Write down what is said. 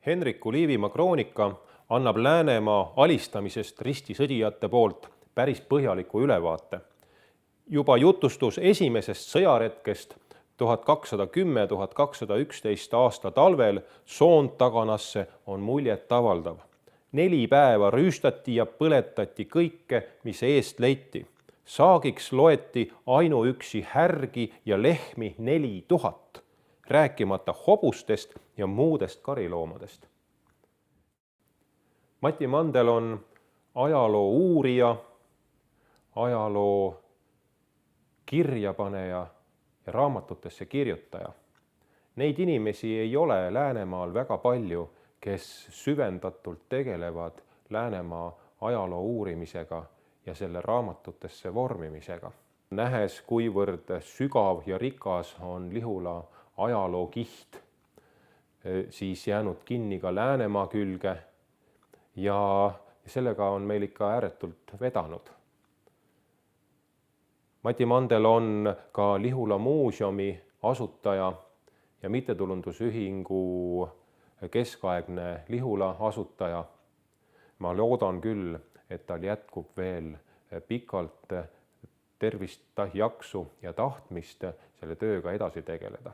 Henriku Liivimaa kroonika annab Läänemaa alistamisest ristisõdijate poolt päris põhjaliku ülevaate. Juba jutustus esimesest sõjaretkest 1210–1211 aasta talvel Soontaganasse on muljet avaldav. 4 päeva rüüstati ja põletati kõike, mis eest leiti. Saagiks loeti ainuüksi härgi ja lehmi 4000, rääkimata hobustest ja muudest kariloomadest. Mati Mandel on ajaloo uurija, ajaloo kirjapaneja ja raamatutesse kirjutaja. Neid inimesi ei ole Läänemaal väga palju, kes süvendatult tegelevad Läänemaa ajaloo uurimisega ja selle raamatutesse vormimisega. Nähes, kuivõrd sügav ja rikas on Lihula ajalookiht, siis jäänud kinni ka Läänemaa külge ja sellega on meil ikka ääretult vedanud. Mati Mandel on ka Lihula muuseumi asutaja ja mittetulundusühingu keskaegne Lihula asutaja. Ma loodan küll, et tal jätkub veel pikalt tervist, jaksu ja tahtmist selle tööga edasi tegeleda.